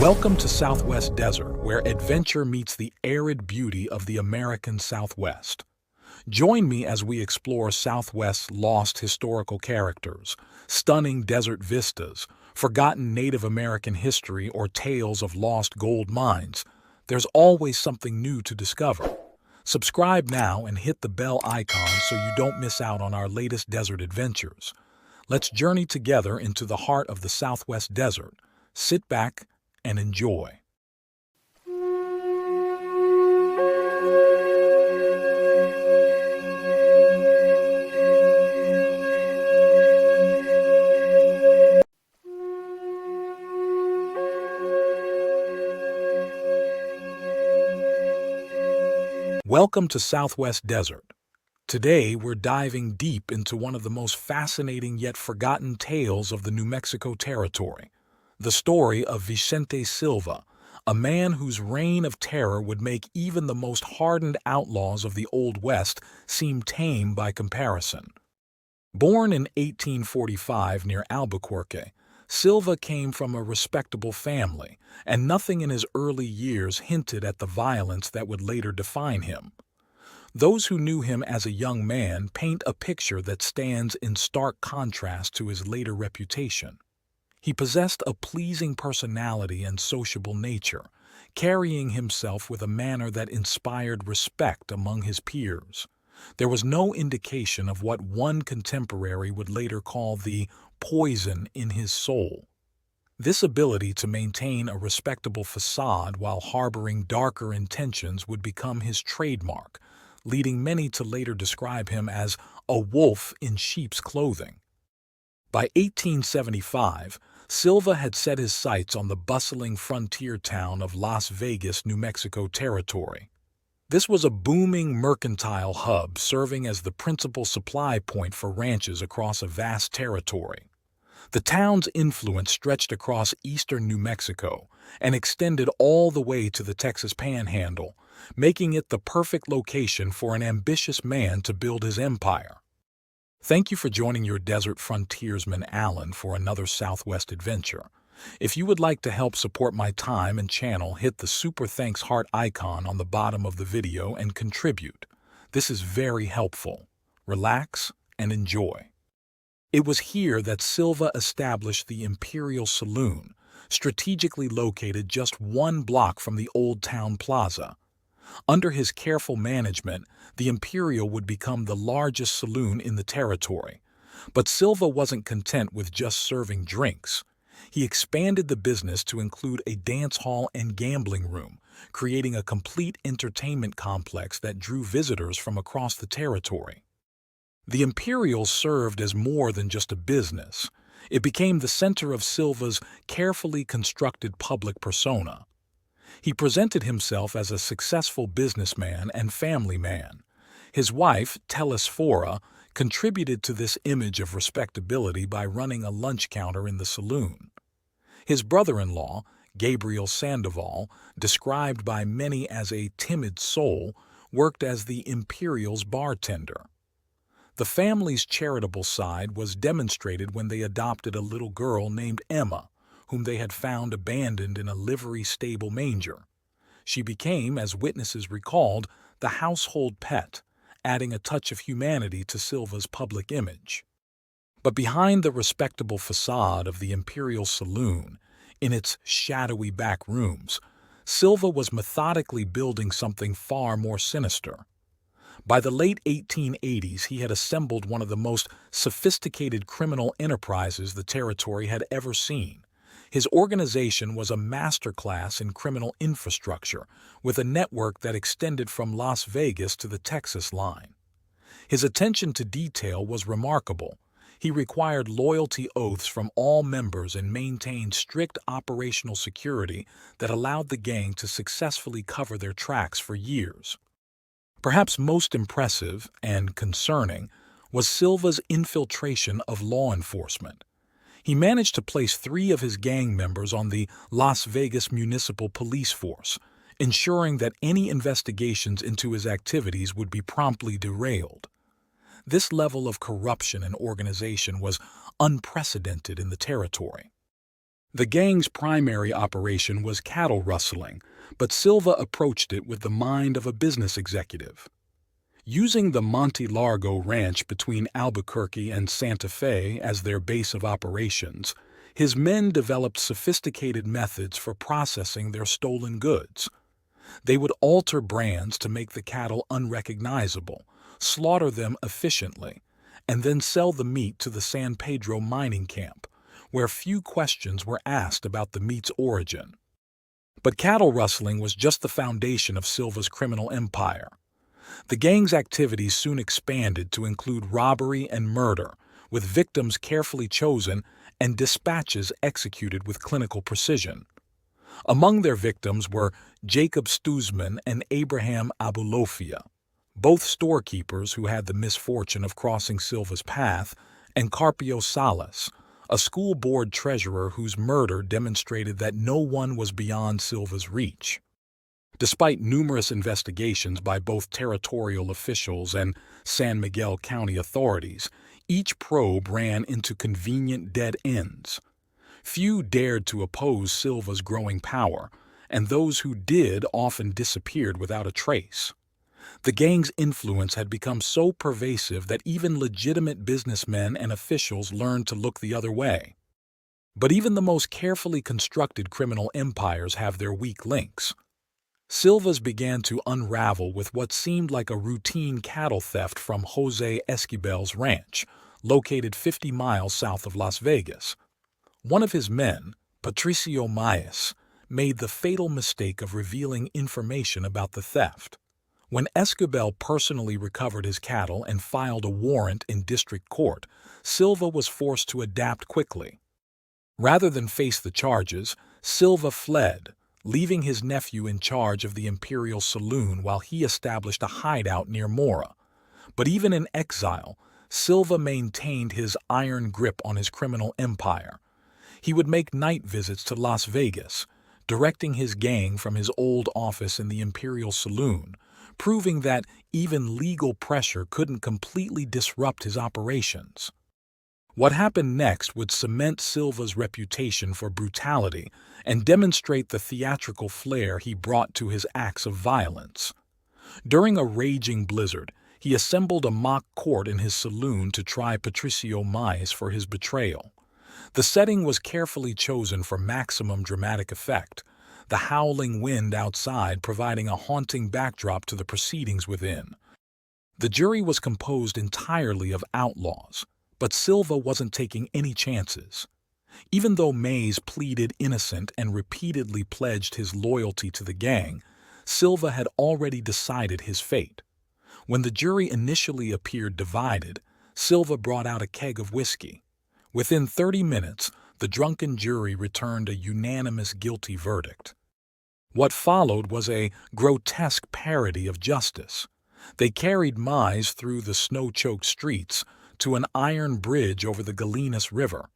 Welcome to Southwest Desert, where adventure meets the arid beauty of the American Southwest. Join me as we explore Southwest's lost historical characters, stunning desert vistas, forgotten Native American history, or tales of lost gold mines. There's always something new to discover. Subscribe now and hit the bell icon so you don't miss out on our latest desert adventures. Let's journey together into the heart of the Southwest Desert. Sit back and enjoy. Welcome to Southwest Desert. Today, we're diving deep into one of the most fascinating yet forgotten tales of the New Mexico territory. The story of Vicente Silva, a man whose reign of terror would make even the most hardened outlaws of the Old West seem tame by comparison. Born in 1845 near Albuquerque, Silva came from a respectable family, and nothing in his early years hinted at the violence that would later define him. Those who knew him as a young man paint a picture that stands in stark contrast to his later reputation. He possessed a pleasing personality and sociable nature, carrying himself with a manner that inspired respect among his peers. There was no indication of what one contemporary would later call the poison in his soul. This ability to maintain a respectable facade while harboring darker intentions would become his trademark, leading many to later describe him as a wolf in sheep's clothing. By 1875, Silva had set his sights on the bustling frontier town of Las Vegas, New Mexico territory. This was a booming mercantile hub serving as the principal supply point for ranches across a vast territory. The town's influence stretched across eastern New Mexico and extended all the way to the Texas Panhandle, making it the perfect location for an ambitious man to build his empire. Thank you for joining your desert frontiersman Alan for another Southwest adventure. If you would like to help support my time and channel, hit the super thanks heart icon on the bottom of the video and contribute. This is very helpful. Relax and enjoy. It was here that Silva established the Imperial Saloon, strategically located just one block from the Old Town Plaza. Under his careful management, the Imperial would become the largest saloon in the territory. But Silva wasn't content with just serving drinks. He expanded the business to include a dance hall and gambling room, creating a complete entertainment complex that drew visitors from across the territory. The Imperial served as more than just a business. It became the center of Silva's carefully constructed public persona. He presented himself as a successful businessman and family man. His wife, Telesphora, contributed to this image of respectability by running a lunch counter in the saloon. His brother-in-law, Gabriel Sandoval, described by many as a timid soul, worked as the Imperial's bartender. The family's charitable side was demonstrated when they adopted a little girl named Emma, whom they had found abandoned in a livery stable manger. She became, as witnesses recalled, the household pet, adding a touch of humanity to Silva's public image. But behind the respectable facade of the Imperial Saloon, in its shadowy back rooms, Silva was methodically building something far more sinister. By the late 1880s, he had assembled one of the most sophisticated criminal enterprises the territory had ever seen. His organization was a masterclass in criminal infrastructure, with a network that extended from Las Vegas to the Texas line. His attention to detail was remarkable. He required loyalty oaths from all members and maintained strict operational security that allowed the gang to successfully cover their tracks for years. Perhaps most impressive and concerning was Silva's infiltration of law enforcement. He managed to place 3 of his gang members on the Las Vegas Municipal Police Force, ensuring that any investigations into his activities would be promptly derailed. This level of corruption and organization was unprecedented in the territory. The gang's primary operation was cattle rustling, but Silva approached it with the mind of a business executive. Using the Monte Largo Ranch between Albuquerque and Santa Fe as their base of operations, his men developed sophisticated methods for processing their stolen goods. They would alter brands to make the cattle unrecognizable, slaughter them efficiently, and then sell the meat to the San Pedro mining camp, where few questions were asked about the meat's origin. But cattle rustling was just the foundation of Silva's criminal empire. The gang's activities soon expanded to include robbery and murder, with victims carefully chosen and dispatches executed with clinical precision. Among their victims were Jacob Stuzman and Abraham Abulofia, both storekeepers who had the misfortune of crossing Silva's path, and Carpio Salas, a school board treasurer whose murder demonstrated that no one was beyond Silva's reach. Despite numerous investigations by both territorial officials and San Miguel County authorities, each probe ran into convenient dead ends. Few dared to oppose Silva's growing power, and those who did often disappeared without a trace. The gang's influence had become so pervasive that even legitimate businessmen and officials learned to look the other way. But even the most carefully constructed criminal empires have their weak links. Silva's began to unravel with what seemed like a routine cattle theft from Jose Esquibel's ranch, located 50 miles south of Las Vegas. One of his men, Patricio Maes, made the fatal mistake of revealing information about the theft. When Esquibel personally recovered his cattle and filed a warrant in district court, Silva was forced to adapt quickly. Rather than face the charges, Silva fled, leaving his nephew in charge of the Imperial Saloon while he established a hideout near Mora. But even in exile, Silva maintained his iron grip on his criminal empire. He would make night visits to Las Vegas, directing his gang from his old office in the Imperial Saloon, proving that even legal pressure couldn't completely disrupt his operations. What happened next would cement Silva's reputation for brutality and demonstrate the theatrical flair he brought to his acts of violence. During a raging blizzard, he assembled a mock court in his saloon to try Patricio Maes for his betrayal. The setting was carefully chosen for maximum dramatic effect, the howling wind outside providing a haunting backdrop to the proceedings within. The jury was composed entirely of outlaws, but Silva wasn't taking any chances. Even though Maes pleaded innocent and repeatedly pledged his loyalty to the gang, Silva had already decided his fate. When the jury initially appeared divided, Silva brought out a keg of whiskey. Within 30 minutes, the drunken jury returned a unanimous guilty verdict. What followed was a grotesque parody of justice. They carried Maes through the snow-choked streets to an iron bridge over the Galinas River.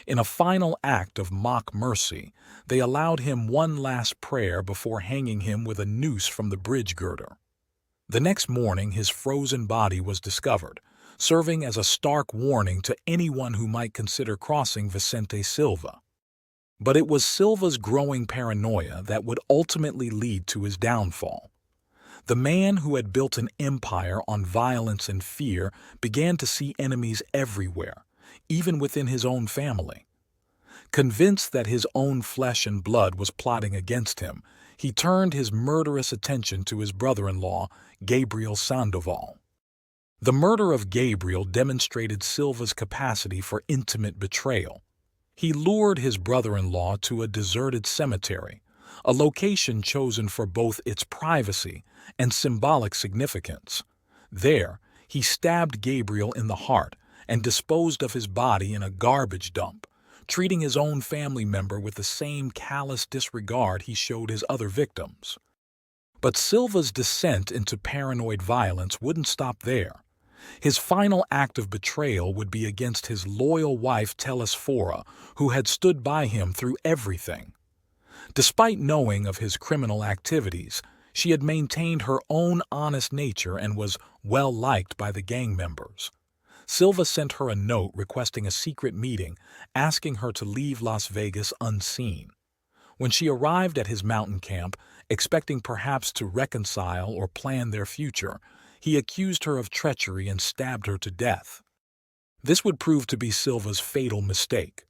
In a final act of mock mercy, they allowed him one last prayer before hanging him with a noose from the bridge girder. The next morning, his frozen body was discovered, serving as a stark warning to anyone who might consider crossing Vicente Silva. But it was Silva's growing paranoia that would ultimately lead to his downfall. The man who had built an empire on violence and fear began to see enemies everywhere, even within his own family. Convinced that his own flesh and blood was plotting against him, he turned his murderous attention to his brother-in-law, Gabriel Sandoval. The murder of Gabriel demonstrated Silva's capacity for intimate betrayal. He lured his brother-in-law to a deserted cemetery, a location chosen for both its privacy and symbolic significance. There, he stabbed Gabriel in the heart and disposed of his body in a garbage dump, treating his own family member with the same callous disregard he showed his other victims. But Silva's descent into paranoid violence wouldn't stop there. His final act of betrayal would be against his loyal wife Telesfora, who had stood by him through everything. Despite knowing of his criminal activities, she had maintained her own honest nature and was well liked by the gang members. Silva sent her a note requesting a secret meeting, asking her to leave Las Vegas unseen. When she arrived at his mountain camp, expecting perhaps to reconcile or plan their future, he accused her of treachery and stabbed her to death. This would prove to be Silva's fatal mistake.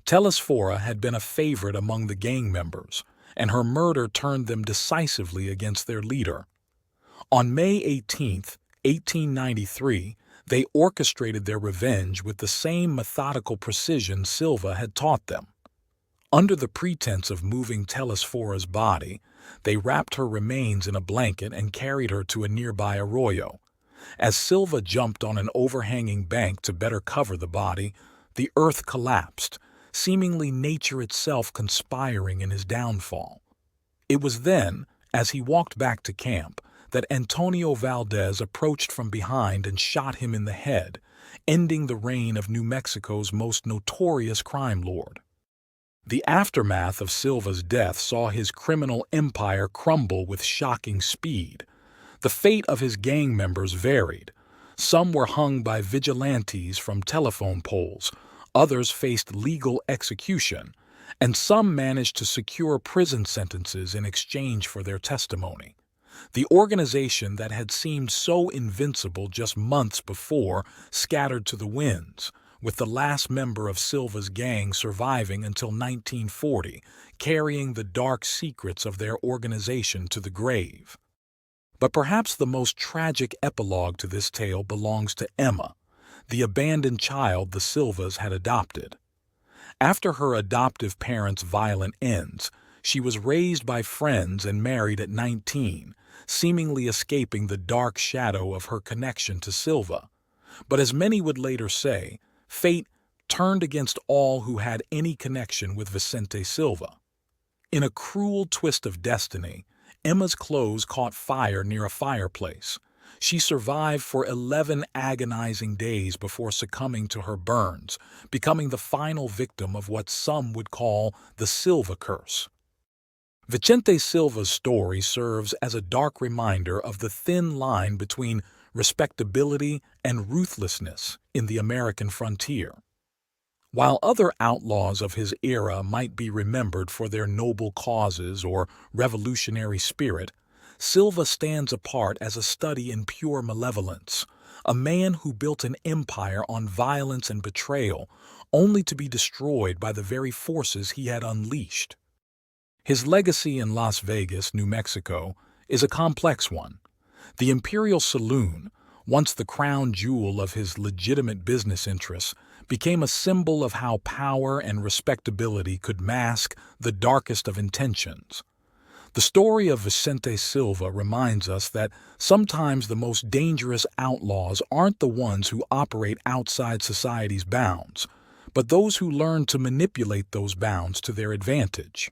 Telesphora had been a favorite among the gang members, and her murder turned them decisively against their leader. On May 18, 1893, they orchestrated their revenge with the same methodical precision Silva had taught them. Under the pretense of moving Telesphora's body, they wrapped her remains in a blanket and carried her to a nearby arroyo. As Silva jumped on an overhanging bank to better cover the body, the earth collapsed, seemingly nature itself conspiring in his downfall. It was then, as he walked back to camp, that Antonio Valdez approached from behind and shot him in the head, ending the reign of New Mexico's most notorious crime lord. The aftermath of Silva's death saw his criminal empire crumble with shocking speed. The fate of his gang members varied. Some were hung by vigilantes from telephone poles, others faced legal execution, and some managed to secure prison sentences in exchange for their testimony. The organization that had seemed so invincible just months before scattered to the winds, with the last member of Silva's gang surviving until 1940, carrying the dark secrets of their organization to the grave. But perhaps the most tragic epilogue to this tale belongs to Emma, the abandoned child the Silvas had adopted. After her adoptive parents' violent ends, she was raised by friends and married at 19, seemingly escaping the dark shadow of her connection to Silva. But as many would later say, fate turned against all who had any connection with Vicente Silva. In a cruel twist of destiny, Emma's clothes caught fire near a fireplace. She survived for 11 agonizing days before succumbing to her burns, becoming the final victim of what some would call the Silva curse. Vicente Silva's story serves as a dark reminder of the thin line between respectability and ruthlessness in the American frontier. While other outlaws of his era might be remembered for their noble causes or revolutionary spirit, Silva stands apart as a study in pure malevolence, a man who built an empire on violence and betrayal, only to be destroyed by the very forces he had unleashed. His legacy in Las Vegas, New Mexico, is a complex one. The Imperial Saloon, once the crown jewel of his legitimate business interests, became a symbol of how power and respectability could mask the darkest of intentions. The story of Vicente Silva reminds us that sometimes the most dangerous outlaws aren't the ones who operate outside society's bounds, but those who learn to manipulate those bounds to their advantage.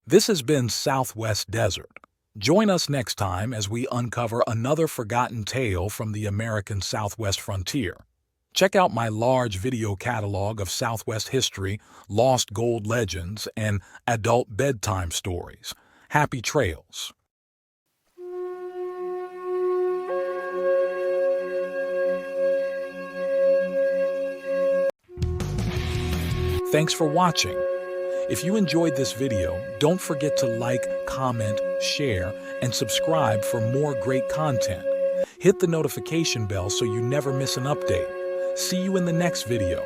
This has been Southwest Desert. Join us next time as we uncover another forgotten tale from the American Southwest frontier. Check out my large video catalog of Southwest history, lost gold legends, and adult bedtime stories. Happy trails. Thanks for watching. If you enjoyed this video, don't forget to like, comment, share, and subscribe for more great content. Hit the notification bell so you never miss an update. See you in the next video.